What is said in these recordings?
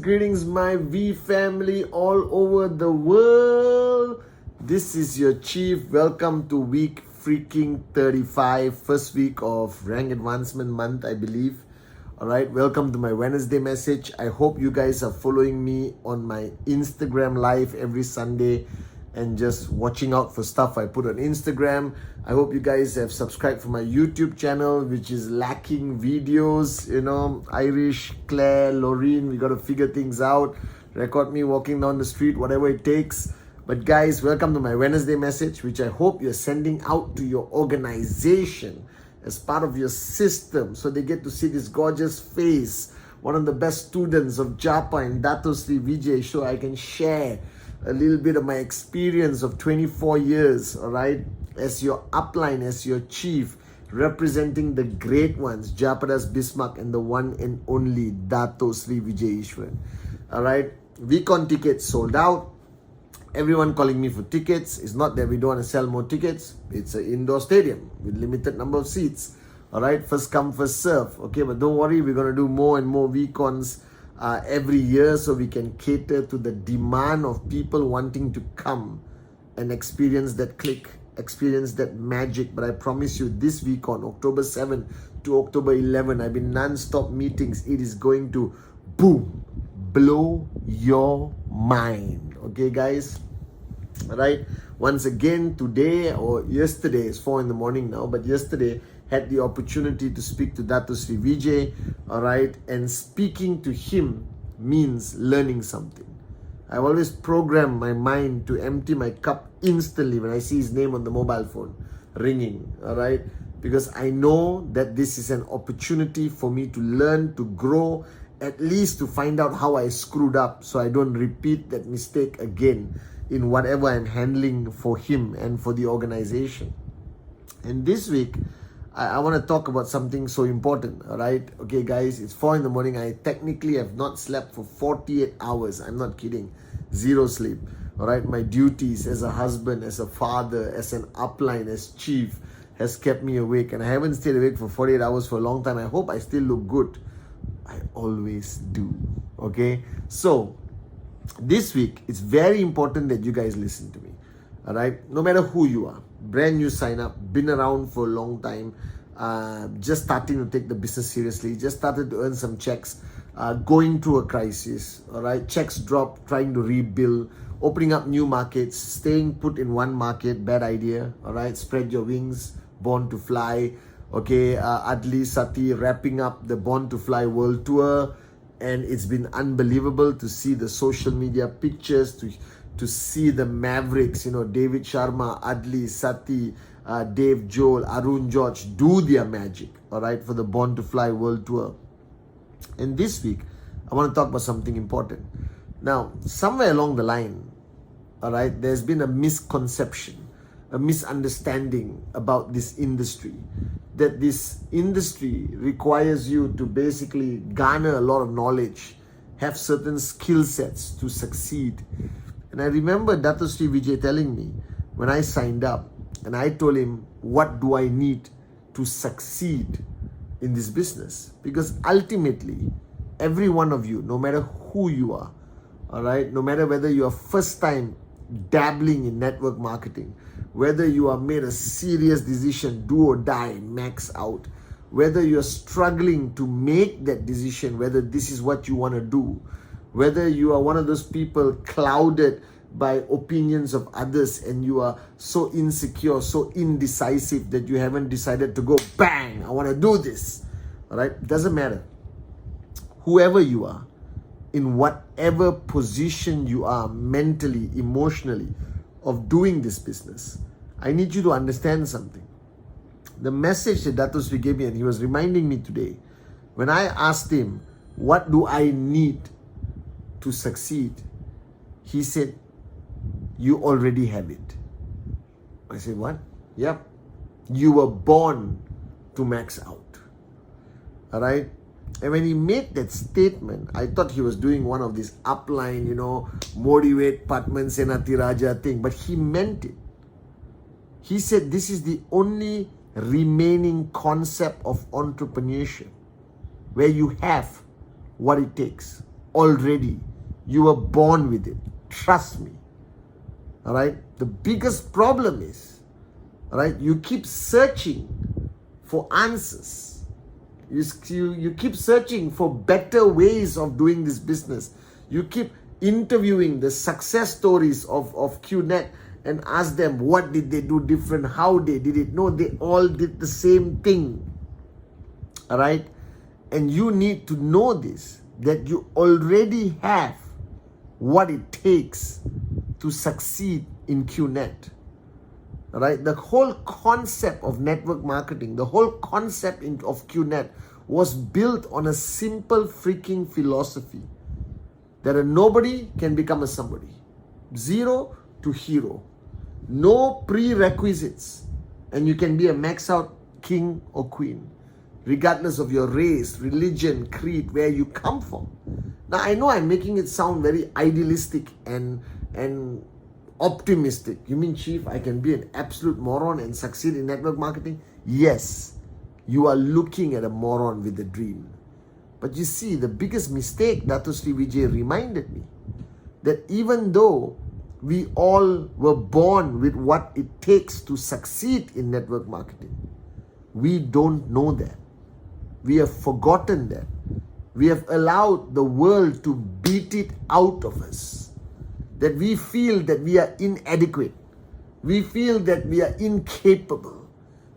greetings, my V family all over the world. This is your chief. Welcome to week freaking 35, first week of rank advancement month, I believe. All right, welcome to my Wednesday message. I hope you guys are following me on my Instagram live every Sunday and just watching out for stuff I put on Instagram. I hope you guys have subscribed for my YouTube channel, which is lacking videos. You know, Irish, Claire, Lorraine, we got to figure things out. Record me walking down the street, whatever it takes. But guys, welcome to my Wednesday message, which I hope you're sending out to your organization as part of your system, so they get to see this gorgeous face, one of the best students of Japa and Dato Sri Vijay, so I can share a little bit of my experience of 24 years, all right, as your upline, as your chief, representing the great ones, Japadas Bismarck and the one and only Dato Sri Vijay Ishwan. All right, VCon tickets sold out. Everyone calling me for tickets. It's not that we don't want to sell more tickets. It's an indoor stadium with limited number of seats. All right, first come, first serve. Okay, but don't worry, we're going to do more and more VCons every year, so we can cater to the demand of people wanting to come and experience that click, experience that magic. But I promise you, this week on October 7 to October 11, I've been non-stop meetings. It is going to boom, blow your mind. Okay, guys? All right. Once again, today or yesterday, it's 4 in the morning now, but yesterday had the opportunity to speak to Dato Sri Vijay, all right, and speaking to him means learning something. I've always programmed my mind to empty my cup instantly when I see his name on the mobile phone ringing, all right, because I know that this is an opportunity for me to learn, to grow, at least to find out how I screwed up so I don't repeat that mistake again in whatever I'm handling for him and for the organization. And this week, I want to talk about something so important, all right? Okay, guys, it's 4 in the morning. I technically have not slept for 48 hours. I'm not kidding. Zero sleep, all right? My duties as a husband, as a father, as an upline, as chief has kept me awake. And I haven't stayed awake for 48 hours for a long time. I hope I still look good. I always do, okay? So, this week, it's very important that you guys listen to me, all right? No matter who you are, brand new sign up, been around for a long time, just starting to take the business seriously, just started to earn some checks, going through a crisis, all right? Checks drop, trying to rebuild, opening up new markets, staying put in one market, bad idea, all right? Spread your wings, born to fly. Okay, Adli Sati wrapping up the Born to Fly World Tour, and it's been unbelievable to see the social media pictures, to see the Mavericks, you know, David Sharma, Adli Sati, Dave Joel, Arun George do their magic, all right, for the Born to Fly World Tour. And this week, I want to talk about something important. Now, somewhere along the line, all right, there's been a misconception, a misunderstanding about this industry, that this industry requires you to basically garner a lot of knowledge, have certain skill sets to succeed. And I remember Dato Sri Vijay telling me when I signed up, and I told him, what do I need to succeed in this business? Because ultimately, every one of you, no matter who you are, all right, no matter whether you are first time dabbling in network marketing, whether you are made a serious decision, do or die, max out, whether you're struggling to make that decision, whether this is what you want to do, whether you are one of those people clouded by opinions of others and you are so insecure, so indecisive that you haven't decided to go, bang, I want to do this, all right? Doesn't matter. Whoever you are, in whatever position you are mentally, emotionally, of doing this business, I need you to understand something. The message that Dato Sri gave me, and he was reminding me today, when I asked him, what do I need to succeed? He said, you already have it. I said, what? Yep. You were born to max out. All right? And when he made that statement, I thought he was doing one of these upline, you know, motivate Pathman Senathirajah thing, but he meant it. He said this is the only remaining concept of entrepreneurship where you have what it takes. already. You were born with it. Trust me. All right? The biggest problem is, all right, you keep searching for answers. You keep searching for better ways of doing this business. You keep interviewing the success stories of QNet and ask them what did they do different, how they did it. No, they all did the same thing. All right? And you need to know this, that you already have what it takes to succeed in QNet. All right? The whole concept of network marketing, the whole concept of QNet was built on a simple freaking philosophy that a nobody can become a somebody. Zero to hero. No prerequisites. And you can be a max out king or queen, regardless of your race, religion, creed, where you come from. Now, I know I'm making it sound very idealistic and optimistic. You mean, Chief, I can be an absolute moron and succeed in network marketing? Yes, you are looking at a moron with a dream. But you see, the biggest mistake, Dato Sri Vijay reminded me, that even though we all were born with what it takes to succeed in network marketing, we don't know that. We have forgotten that. We have allowed the world to beat it out of us. That we feel that we are inadequate. We feel that we are incapable.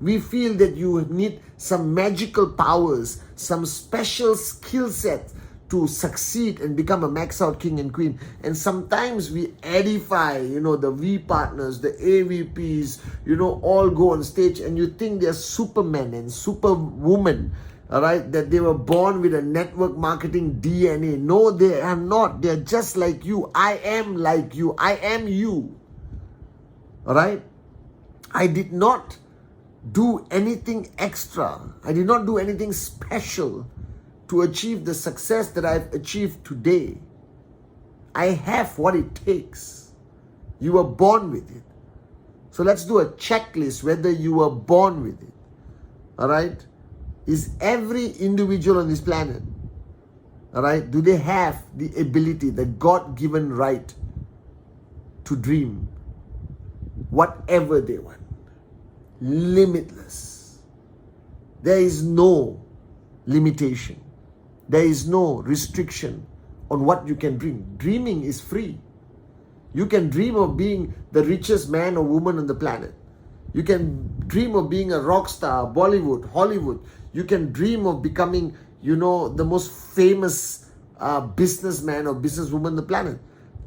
We feel that you need some magical powers, some special skill set to succeed and become a max out king and queen. And sometimes we edify, the V partners, the AVPs, all go on stage and you think they're supermen and superwomen. All right, that they were born with a network marketing DNA. No, they are not. They're just like you. I am like you. I am you. All right? I did not do anything extra. I did not do anything special to achieve the success that I've achieved today. I have what it takes. You were born with it. So let's do a checklist whether you were born with it. All right? Is every individual on this planet, all right, do they have the ability, the God-given right to dream whatever they want? Limitless. There is no limitation. There is no restriction on what you can dream. Dreaming is free. You can dream of being the richest man or woman on the planet. You can dream of being a rock star, Bollywood, Hollywood. You can dream of becoming, the most famous businessman or businesswoman on the planet.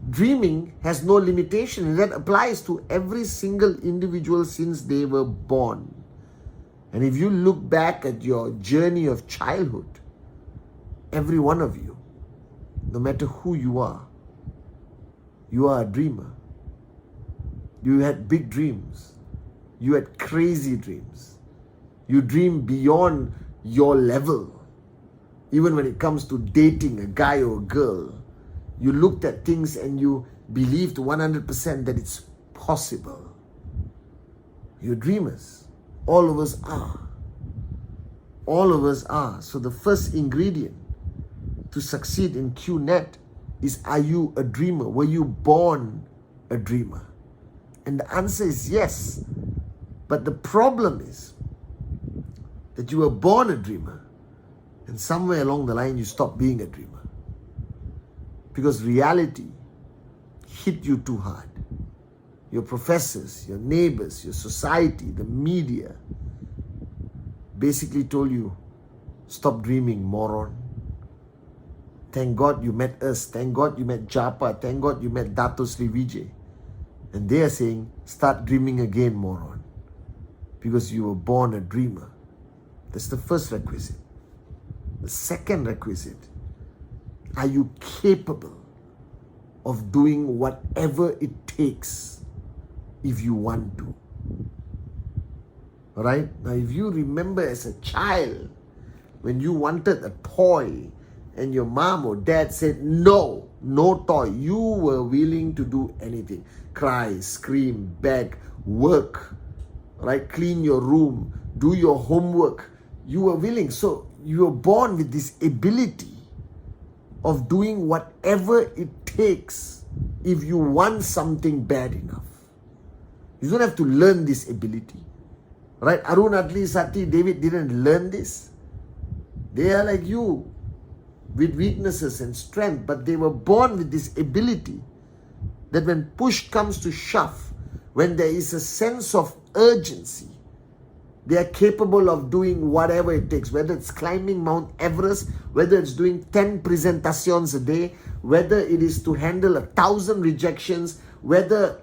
Dreaming has no limitation, and that applies to every single individual since they were born. And if you look back at your journey of childhood, every one of you, no matter who you are a dreamer. You had big dreams. You had crazy dreams. You dream beyond your level. Even when it comes to dating a guy or a girl, you looked at things and you believed 100% that it's possible. You're dreamers. All of us are. All of us are. So the first ingredient to succeed in QNet is, are you a dreamer? Were you born a dreamer? And the answer is yes. But the problem is that you were born a dreamer and somewhere along the line you stopped being a dreamer. Because reality hit you too hard. Your professors, your neighbors, your society, the media basically told you, stop dreaming, moron. Thank God you met us. Thank God you met Japa. Thank God you met Dato Sri Vijay. And they are saying, start dreaming again, moron. Because you were born a dreamer. That's the first requisite. The second requisite, are you capable of doing whatever it takes if you want to? Alright? Now, if you remember as a child, when you wanted a toy and your mom or dad said, no toy, you were willing to do anything. Cry, scream, beg, work, right? Clean your room, do your homework. You were willing. So you were born with this ability of doing whatever it takes if you want something bad enough. You don't have to learn this ability. Right? Arun, Adli, Sati, David didn't learn this. They are like you, with weaknesses and strength, but they were born with this ability that when push comes to shove, when there is a sense of urgency, they are capable of doing whatever it takes, whether it's climbing Mount Everest, whether it's doing 10 presentations a day, whether it is to handle 1,000 rejections, whether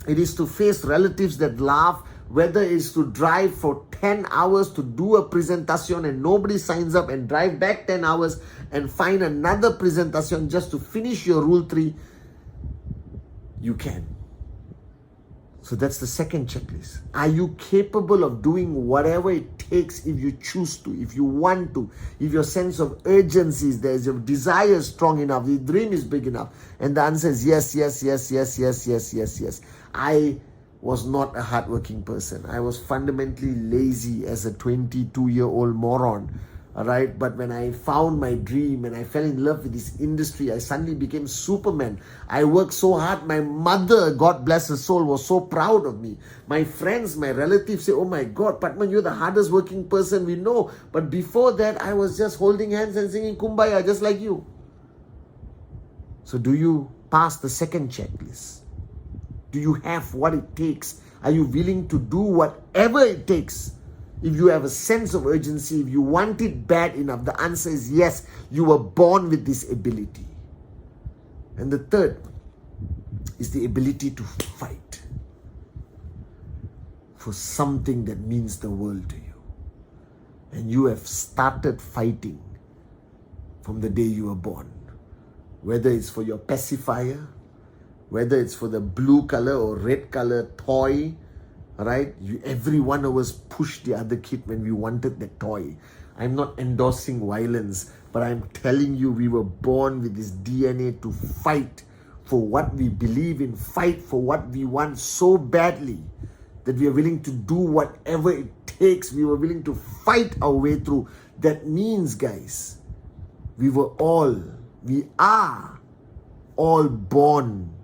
it is to face relatives that laugh, whether it is to drive for 10 hours to do a presentation and nobody signs up, and drive back 10 hours and find another presentation just to finish your Rule 3, you can. So that's the second checklist. Are you capable of doing whatever it takes if you choose to, if you want to, if your sense of urgency is there, if your desire is strong enough, the dream is big enough? And the answer is yes, yes, yes, yes, yes, yes, yes, yes. I was not a hardworking person. I was fundamentally lazy as a 22-year-old moron. Alright, but when I found my dream and I fell in love with this industry, I suddenly became Superman. I worked so hard. My mother, God bless her soul, was so proud of me. My friends, my relatives say, oh my God, Pathman, you're the hardest working person we know. But before that, I was just holding hands and singing Kumbaya, just like you. So do you pass the second checklist? Do you have what it takes? Are you willing to do whatever it takes? If you have a sense of urgency, if you want it bad enough, the answer is yes, you were born with this ability. And the third is the ability to fight for something that means the world to you. And you have started fighting from the day you were born. Whether it's for your pacifier, whether it's for the blue color or red color toy, right? Every one of us pushed the other kid when we wanted that toy. I'm not endorsing violence, but I'm telling you, we were born with this DNA to fight for what we believe in, fight for what we want so badly that we are willing to do whatever it takes. We were willing to fight our way through. That means, guys, we are all born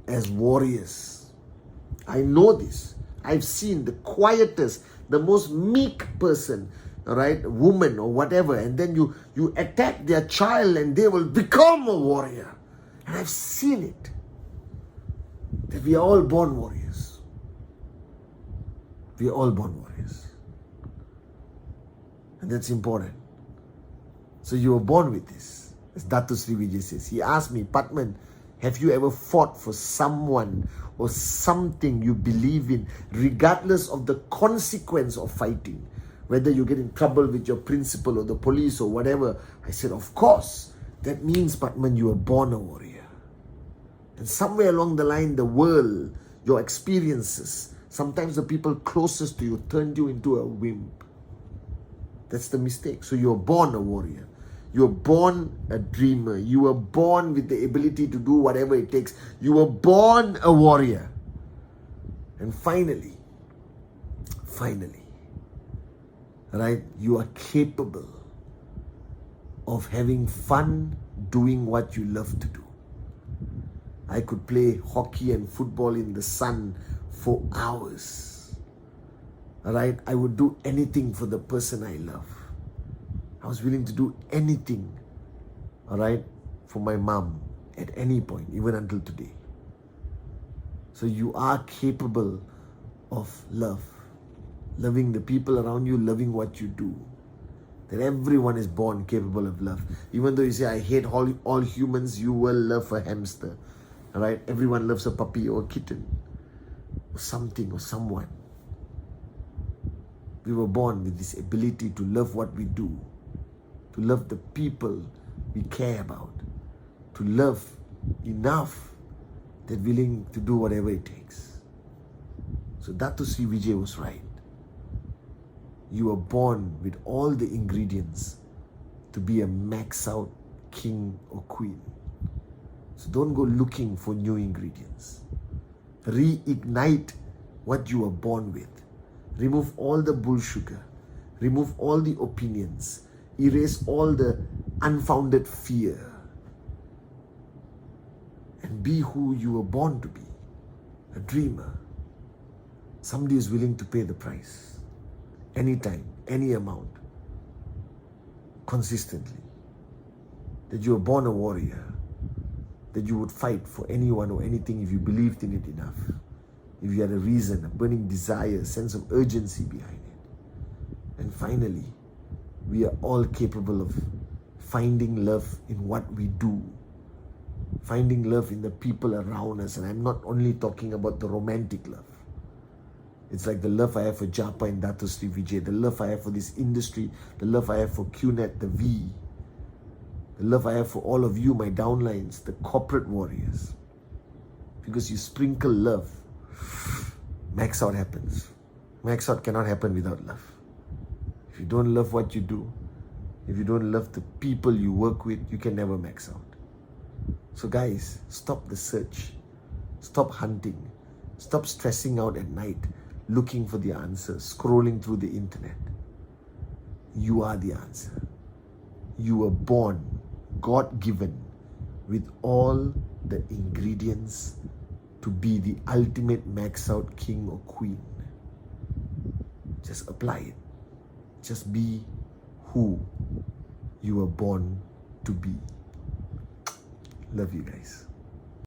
as warriors. I know this. I've seen the quietest, the most meek person, right, woman or whatever, and then you attack their child and they will become a warrior. And I've seen it. That we are all born warriors. We are all born warriors. And that's important. So you were born with this. As Datu Sri Vijay says. He asked me, Pathman, have you ever fought for someone or something you believe in, regardless of the consequence of fighting? Whether you get in trouble with your principal or the police or whatever. I said, of course. That means, Pathman, you were born a warrior. And somewhere along the line, the world, your experiences, sometimes the people closest to you turned you into a wimp. That's the mistake. So you were born a warrior. You were born a dreamer. You were born with the ability to do whatever it takes. You were born a warrior. And finally, right, you are capable of having fun doing what you love to do. I could play hockey and football in the sun for hours. Right? I would do anything for the person I love. I was willing to do anything, all right, for my mom at any point, even until today. So you are capable of love, loving the people around you, loving what you do. That everyone is born capable of love. Even though you say, I hate all humans, you will love a hamster, all right? Everyone loves a puppy or a kitten or something or someone. We were born with this ability to love what we do, to love the people we care about, to love enough that willing to do whatever it takes. So Datu Sri Vijay was right. You were born with all the ingredients to be a max out king or queen. So don't go looking for new ingredients. Reignite what you were born with. Remove all the bull sugar. Remove all the opinions. Erase all the unfounded fear. and be who you were born to be. A dreamer. Somebody is willing to pay the price. Anytime, any amount. Consistently. That you were born a warrior. That you would fight for anyone or anything if you believed in it enough. If you had a reason, a burning desire, a sense of urgency behind it. And finally, we are all capable of finding love in what we do. Finding love in the people around us. And I'm not only talking about the romantic love. It's like the love I have for Japa and Dato Sri Vijay, the love I have for this industry, the love I have for QNet, the V, the love I have for all of you, my downlines, the corporate warriors. Because you sprinkle love, max out happens. Max out cannot happen without love. If you don't love what you do, if you don't love the people you work with, you can never max out. So guys, stop the search. Stop hunting. Stop stressing out at night, looking for the answer, scrolling through the internet. You are the answer. You were born, God-given, with all the ingredients to be the ultimate max-out king or queen. Just apply it. Just be who you were born to be. Love you guys.